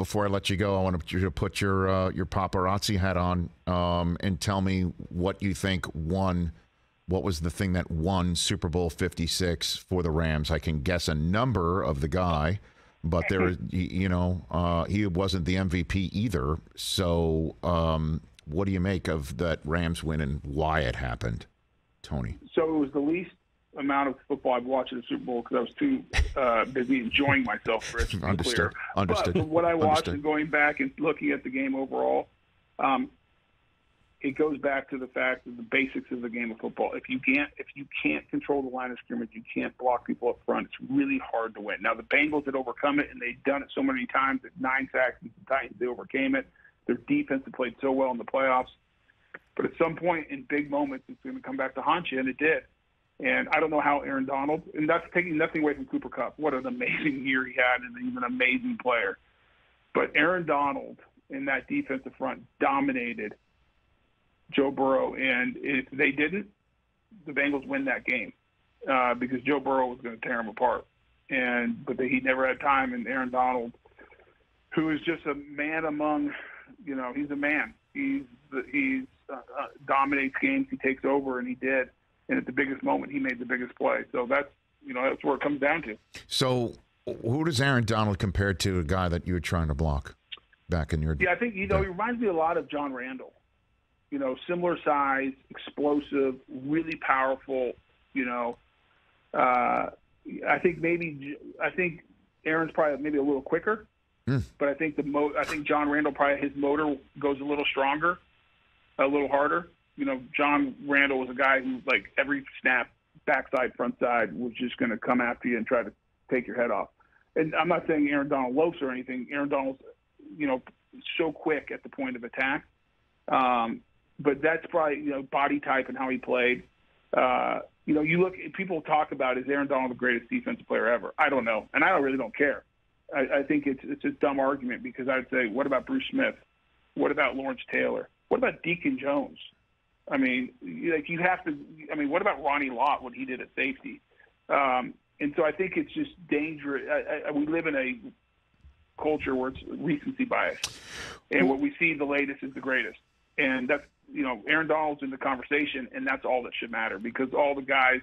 before I let you go, I want you to put your paparazzi hat on and tell me what you think won. What was the thing that won Super Bowl 56 for the Rams? I can guess a number of the guy, but there, he wasn't the MVP either. So, what do you make of that Rams win and why it happened, Tony? So it was the least amount of football I've watched in the Super Bowl because I was too busy enjoying myself. Rich, Understood. But from what I watched and going back and looking at the game overall, it goes back to the fact of the basics of the game of football. If you can't control the line of scrimmage, you can't block people up front. It's really hard to win. Now the Bengals had overcome it, and they'd done it so many times. At 9 sacks, and the Titans, they overcame it. Their defense had played so well in the playoffs. But at some point in big moments, it's going to come back to haunt you, and it did. And I don't know how Aaron Donald, and that's taking nothing away from Cooper Kupp. What an amazing year he had, and he's an amazing player. But Aaron Donald in that defensive front dominated Joe Burrow, and if they didn't, the Bengals win that game because Joe Burrow was going to tear him apart. But he never had time, and Aaron Donald, who is just a man among, he's a man. He's dominates games. He takes over, and he did. And at the biggest moment, he made the biggest play. So that's where it comes down to. So who does Aaron Donald compare to, a guy that you were trying to block back in your day? Yeah, I think, he reminds me a lot of John Randall. Similar size, explosive, really powerful. I think Aaron's probably maybe a little quicker, but I think John Randall probably his motor goes a little stronger, a little harder. John Randall was a guy who, like, every snap, backside, front side, was just going to come after you and try to take your head off. And I'm not saying Aaron Donald loafs or anything. Aaron Donald's, so quick at the point of attack. But that's probably, body type and how he played. You look, people talk about, is Aaron Donald the greatest defensive player ever? I don't know, and I really don't care. I think it's a dumb argument because I'd say, what about Bruce Smith? What about Lawrence Taylor? What about Deacon Jones? I mean, you have to. I mean, what about Ronnie Lott? What he did at safety? And so I think it's just dangerous. We live in a culture where it's recency bias, and what we see the latest is the greatest. And that's, Aaron Donald's in the conversation, and that's all that should matter because all the guys,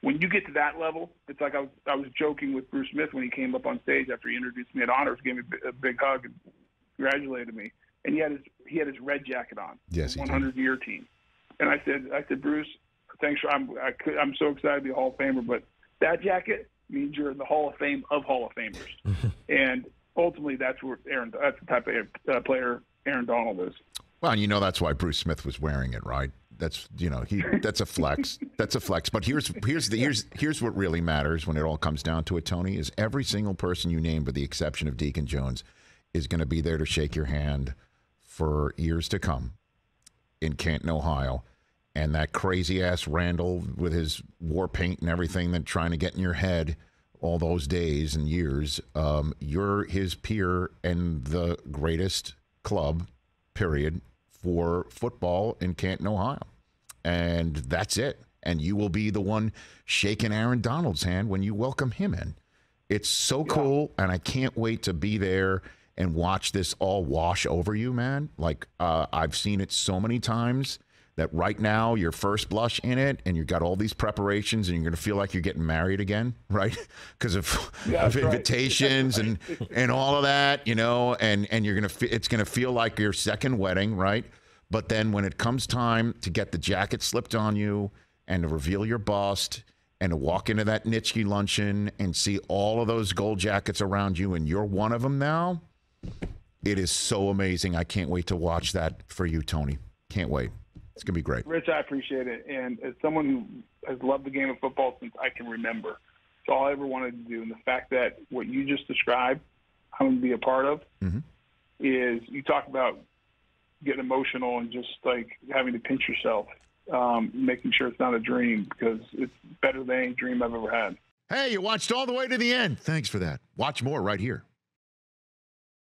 when you get to that level, it's like I was joking with Bruce Smith when he came up on stage after he introduced me at Honors, gave me a big hug and congratulated me, and he had his red jacket on, yes, 100-year team, and I said, Bruce, thanks. I'm so excited to be a Hall of Famer, but that jacket means you're in the Hall of Fame of Hall of Famers, and ultimately that's the type of player Aaron Donald is. Well, that's why Bruce Smith was wearing it, right? That's that's a flex. That's a flex. But here's what really matters when it all comes down to it, Tony, is every single person you name, with the exception of Deacon Jones, is going to be there to shake your hand for years to come in Canton, Ohio. And that crazy ass Randall with his war paint and everything that trying to get in your head all those days and years, you're his peer and the greatest club, period, for football in Canton, Ohio. And that's it. And you will be the one shaking Aaron Donald's hand when you welcome him in. It's so cool, and I can't wait to be there and watch this all wash over you, man. Like, I've seen it so many times that right now your first blush in it, and you've got all these preparations, and you're going to feel like you're getting married again, right? Because of invitations and all of that, and you're it's going to feel like your second wedding, right? But then when it comes time to get the jacket slipped on you and to reveal your bust and to walk into that Nitschke luncheon and see all of those gold jackets around you, and you're one of them now, it is so amazing. I can't wait to watch that for you, Tony. Can't wait. It's going to be great. Rich, I appreciate it. And as someone who has loved the game of football since I can remember, it's all I ever wanted to do. And the fact that what you just described, I'm going to be a part of, is you talk about getting emotional and just like having to pinch yourself, making sure it's not a dream, because it's better than any dream I've ever had. Hey, you watched all the way to the end. Thanks for that. Watch more right here.